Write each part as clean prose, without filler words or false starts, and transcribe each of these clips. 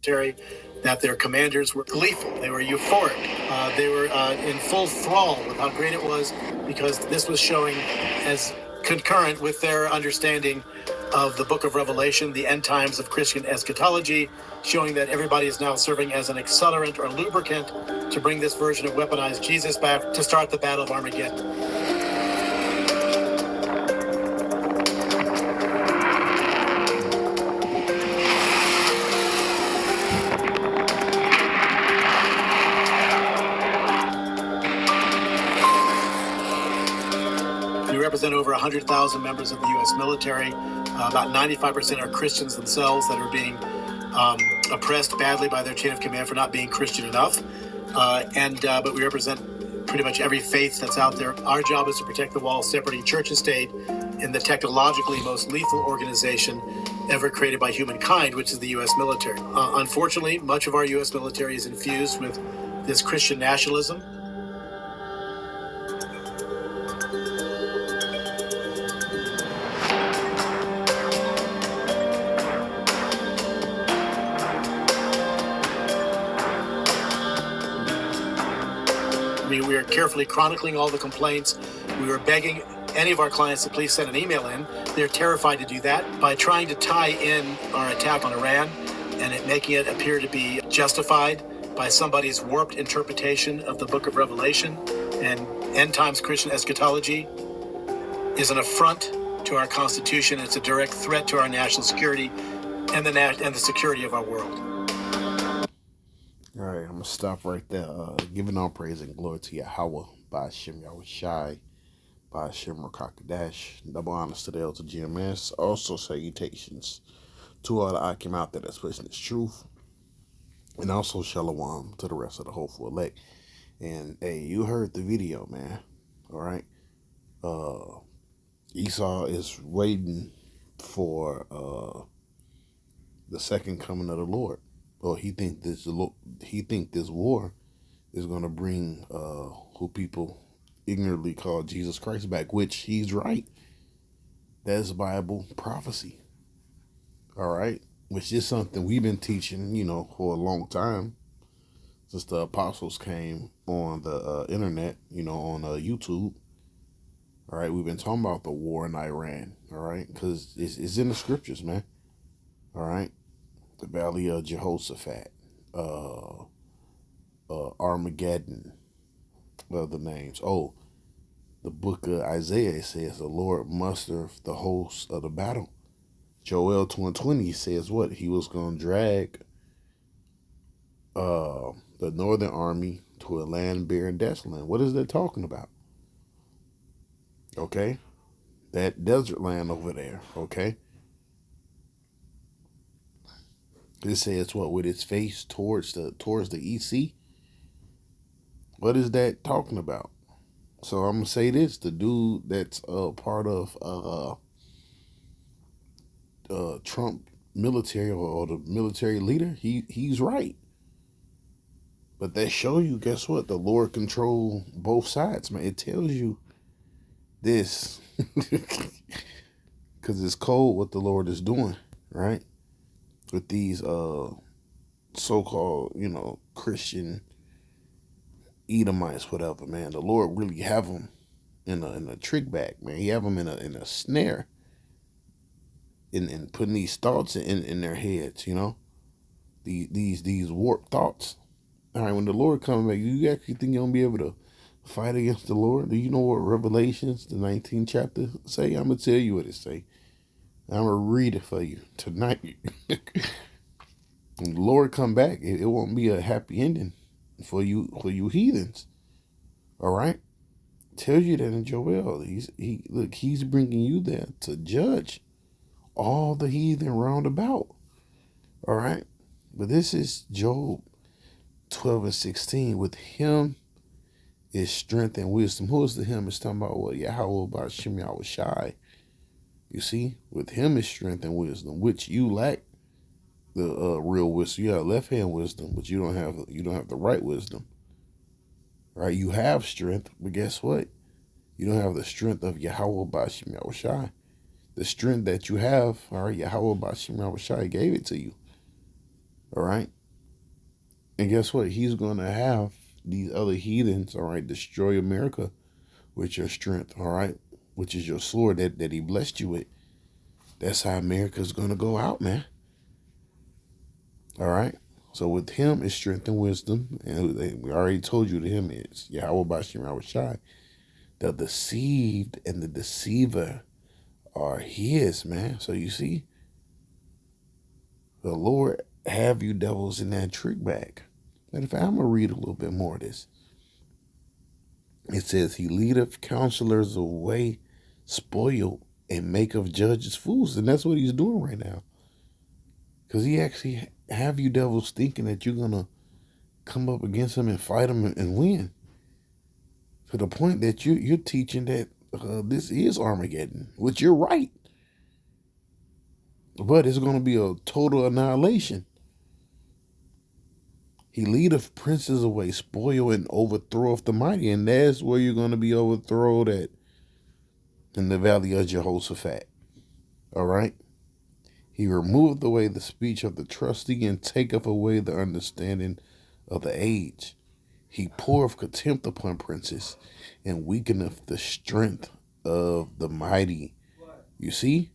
military, that their commanders were gleeful. They were euphoric. They were in full thrall with how great it was, because this was showing as concurrent with their understanding of the book of Revelation, the end times of Christian eschatology, showing that everybody is now serving as an accelerant or lubricant to bring this version of weaponized Jesus back to start the battle of Armageddon. We represent over 100,000 members of the U.S. military. About 95% are Christians themselves that are being oppressed badly by their chain of command for not being Christian enough. But we represent pretty much every faith that's out there. Our job is to protect the wall separating church and state in the technologically most lethal organization ever created by humankind, which is the U.S. military. Unfortunately, much of our U.S. military is infused with this Christian nationalism. We are carefully chronicling all the complaints. We were begging any of our clients to please send an email in. They're terrified to do that. By trying to tie in our attack on Iran and making it appear to be justified by somebody's warped interpretation of the book of Revelation and end times Christian eschatology is an affront to our Constitution. It's a direct threat to our national security and the security of our world. All right, I'm going to stop right there. Giving all praise and glory to Yahweh, by Hashem Yahweh Shai, by Hashem Rakakadash. Double honors to the elder GMS. Also salutations to all the Akim out there that's pushing this truth. And also shalom to the rest of the hopeful elect. And hey, you heard the video, man. All right. Esau is waiting for the second coming of the Lord. Well, he think this war is gonna bring who people ignorantly call Jesus Christ back, which he's right. That's Bible prophecy. All right, which is something we've been teaching, for a long time, since the apostles came on the internet, on YouTube. All right, we've been talking about the war in Iran. All right, because it's in the scriptures, man. All right. The Valley of Jehoshaphat, Armageddon, other names. Oh, the book of Isaiah says the Lord mustereth the hosts of the battle. Joel 2:20 says what? He was going to drag the northern army to a land bare and desolate. What is that talking about? Okay, that desert land over there, okay? It says what, with its face towards the EC? What is that talking about? So I'm gonna say this: the dude that's part of Trump military or the military leader, he's right. But that show you, guess what? The Lord control both sides, man. It tells you this because it's cold what the Lord is doing, right? With these so-called, Christian Edomites, whatever, man. The Lord really have them in a trick bag, man. He have them in a snare, in putting these thoughts in their heads, these warped thoughts. All right, when the Lord comes back, you actually think you're gonna be able to fight against the Lord? Do you know what Revelations, the 19th chapter, say? I'm gonna tell you what it say. I'm going to read it for you tonight. When the Lord come back, it won't be a happy ending for you heathens. All right? Tells you that in Joel. He's bringing you there to judge all the heathen round about. All right? But this is Job 12:16. With him is strength and wisdom. Who is the him? It's talking about what? Yahweh about Shem Yahweh Shai. You see, with him is strength and wisdom, which you lack the real wisdom. You have left hand wisdom, but you don't have the right wisdom. Right? You have strength, but guess what? You don't have the strength of Yahweh Bashim Yahushai. The strength that you have, all right, Yahweh Bashim Yahushai gave it to you. All right? And guess what? He's going to have these other heathens, all right, destroy America with your strength, all right, which is your sword that he blessed you with. That's how America's going to go out, man. All right. So with him is strength and wisdom. And we already told you to him is Yahweh Bashim Rawashai. The deceived and the deceiver are his, man. So you see, the Lord have you devils in that trick bag. Matter of fact, I'm going to read a little bit more of this. It says, he leadeth counselors away, spoiled, and make of judges fools. And that's what he's doing right now. Because he actually have you devils thinking that you're going to come up against him and fight him and win. To the point that you're teaching that this is Armageddon, which you're right. But it's going to be a total annihilation. He leadeth princes away, spoil and overthroweth the mighty. And that's where you're going to be overthrown at, in the valley of Jehoshaphat. All right? He removeth away the speech of the trusty and taketh away the understanding of the age. He poureth contempt upon princes and weakeneth the strength of the mighty. You see?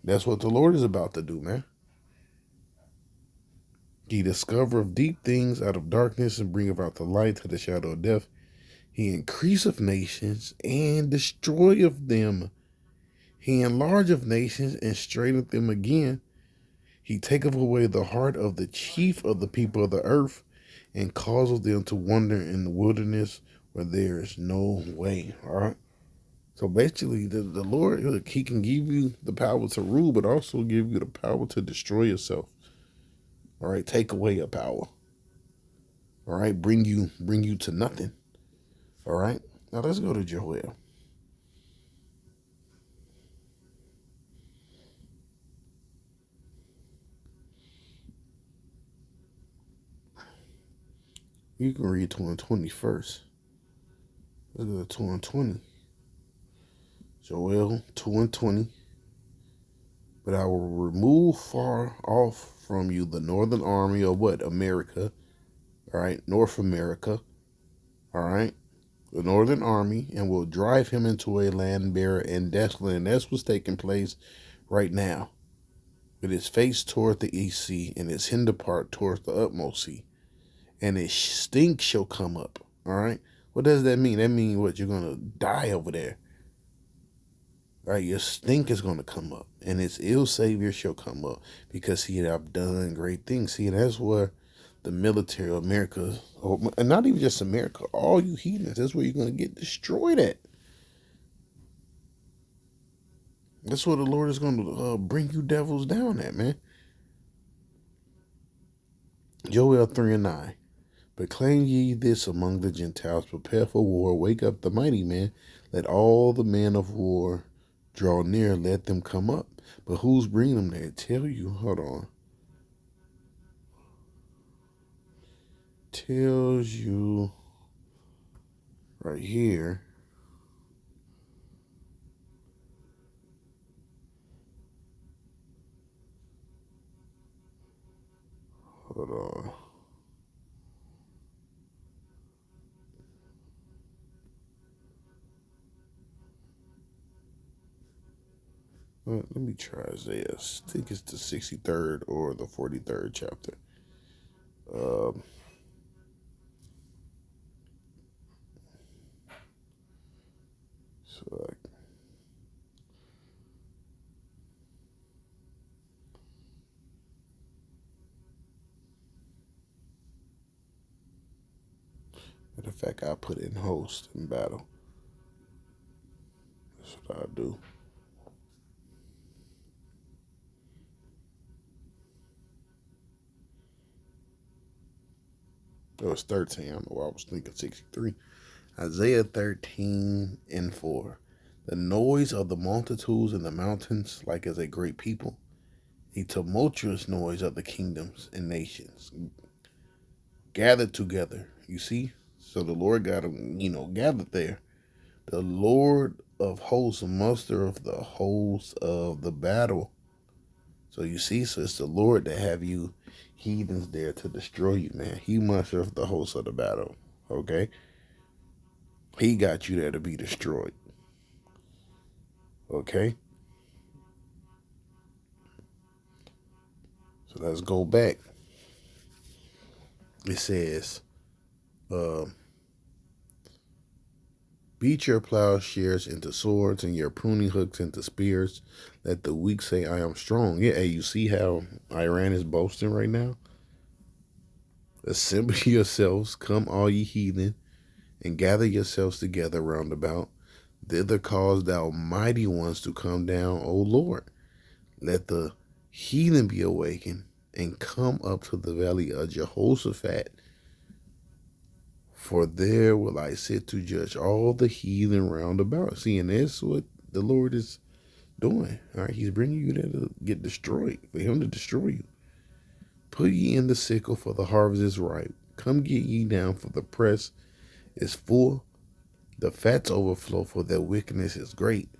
That's what the Lord is about to do, man. He discovereth deep things out of darkness and bringeth out the light to the shadow of death. He increaseth nations and destroyeth them. He enlargeth nations and straiteneth them again. He taketh away the heart of the chief of the people of the earth and causeth them to wander in the wilderness where there is no way. All right. So basically, the Lord, look, he can give you the power to rule, but also give you the power to destroy yourself. All right. Take away your power. All right. Bring you to nothing. All right. Now let's go to Joel. You can read 2 and 20 first. Let's go to 2 and 20. Joel 2 and 20. But I will remove far off from you the northern army of what? America. All right. North America. All right. The northern army, and will drive him into a land bare and desolate. And that's what's taking place right now. With his face toward the east sea and his hinder part towards the utmost sea. And his stink shall come up. All right. What does that mean? That means what? You're going to die over there. Right, your stink is going to come up, and his ill savior shall come up, because he have done great things. See, that's where the military of America, and not even just America, all you heathens, that's where you're going to get destroyed at. That's where the Lord is going to bring you devils down at, man. Joel 3 and 9. Proclaim ye this among the Gentiles, prepare for war, wake up the mighty man, let all the men of war draw near, let them come up. But who's bringing them there? Tell you, hold on. Tells you right here. Hold on. Let me try Isaiah. I think it's the 63rd or the 43rd chapter. So matter of fact, I put in host in battle. That's what I do. It was 13. I don't know why I was thinking 63. Isaiah 13 and 4. The noise of the multitudes in the mountains, like as a great people, a tumultuous noise of the kingdoms and nations gathered together. You see? So the Lord got them, gathered there. The Lord of hosts, muster of the hosts of the battle. So you see, so it's the Lord that have you heathens there to destroy you, man. He mustered the host of the battle. Okay? He got you there to be destroyed. Okay? So let's go back. It says, beat your plowshares into swords and your pruning hooks into spears. Let the weak say, I am strong. Yeah, hey, you see how Iran is boasting right now? Assemble yourselves, come all ye heathen, and gather yourselves together round about. Thither cause thou mighty ones to come down, O Lord. Let the heathen be awakened, and come up to the valley of Jehoshaphat. For there will I sit to judge all the heathen round about. See, and that's what the Lord is doing. All right, he's bringing you there to get destroyed, for him to destroy you. Put ye in the sickle, for the harvest is ripe. Come get ye down, for the press is full. The fats overflow, for their wickedness is great.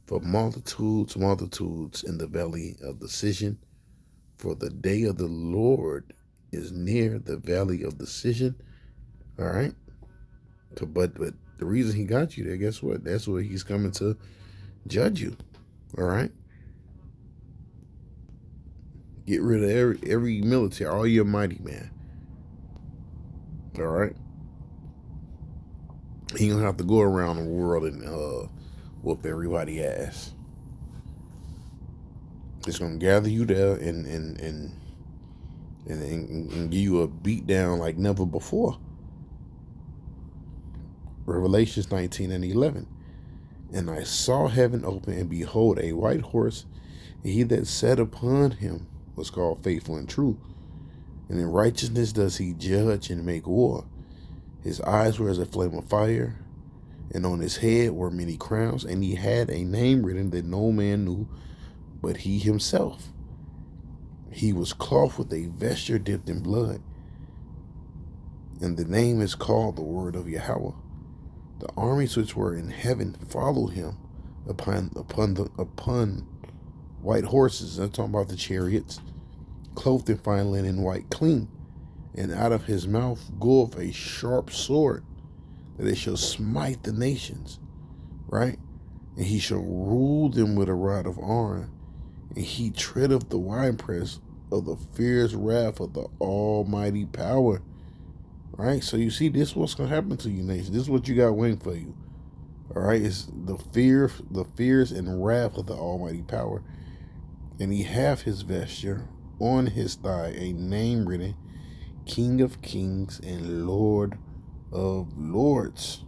For multitudes, multitudes in the valley of decision. For the day of the Lord is near the valley of decision. All right. So, but the reason he got you there, guess what? That's where he's coming to judge you. All right. Get rid of every military, all your mighty man. All right. He gonna have to go around the world and whoop everybody ass. It's gonna gather you there and give you a beat down like never before. Revelations 19:11. And I saw heaven open, and behold, a white horse, and he that sat upon him was called Faithful and True. And in righteousness does he judge and make war. His eyes were as a flame of fire, and on his head were many crowns, and he had a name written that no man knew but he himself. He was clothed with a vesture dipped in blood, and the name is called the Word of Yahweh. The armies which were in heaven followed him upon white horses. I'm talking about the chariots, clothed in fine linen, white clean. And out of his mouth goeth a sharp sword, that it shall smite the nations, right? And he shall rule them with a rod of iron, and he treadeth the winepress of the fierce wrath of the almighty power. Right? So you see, this is what's gonna happen to you, nation. This is what you got waiting for you. All right, it's the fears and wrath of the almighty power. And he hath his vesture on his thigh a name written, King of Kings and Lord of Lords.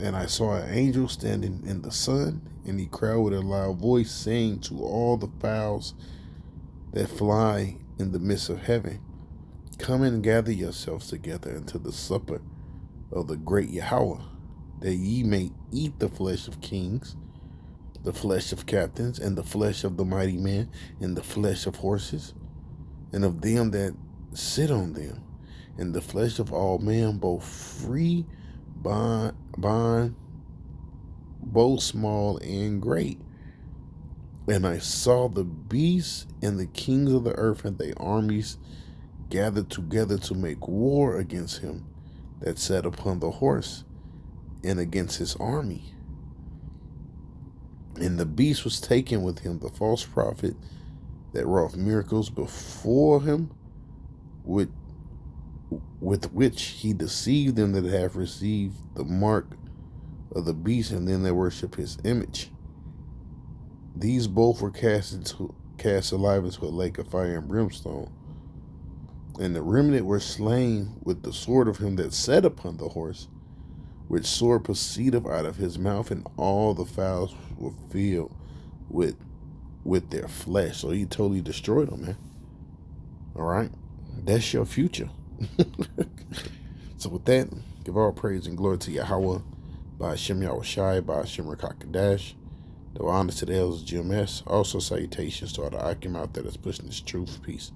And I saw an angel standing in the sun, and he cried with a loud voice, saying to all the fowls that fly in the midst of heaven, come and gather yourselves together into the supper of the great Yahweh, that ye may eat the flesh of kings, the flesh of captains, and the flesh of the mighty men, and the flesh of horses, and of them that sit on them, and the flesh of all men, both free, bond, both small and great. And I saw the beasts and the kings of the earth and their armies gathered together to make war against him that sat upon the horse and against his army. And the beast was taken with him, the false prophet that wrought miracles before him, with which he deceived them that have received the mark of the beast, and then they worship his image. These both were cast alive into a lake of fire and brimstone. And the remnant were slain with the sword of him that sat upon the horse, which sword proceeded out of his mouth, and all the fowls were filled with their flesh. So he totally destroyed them, man. All right? That's your future. So with that, give all praise and glory to Yahweh, by Hashem Yahushai, by Hashem Rakakadash. The honor to the elders GMS. Also salutations to all the Akim out there that's pushing this truth. Peace.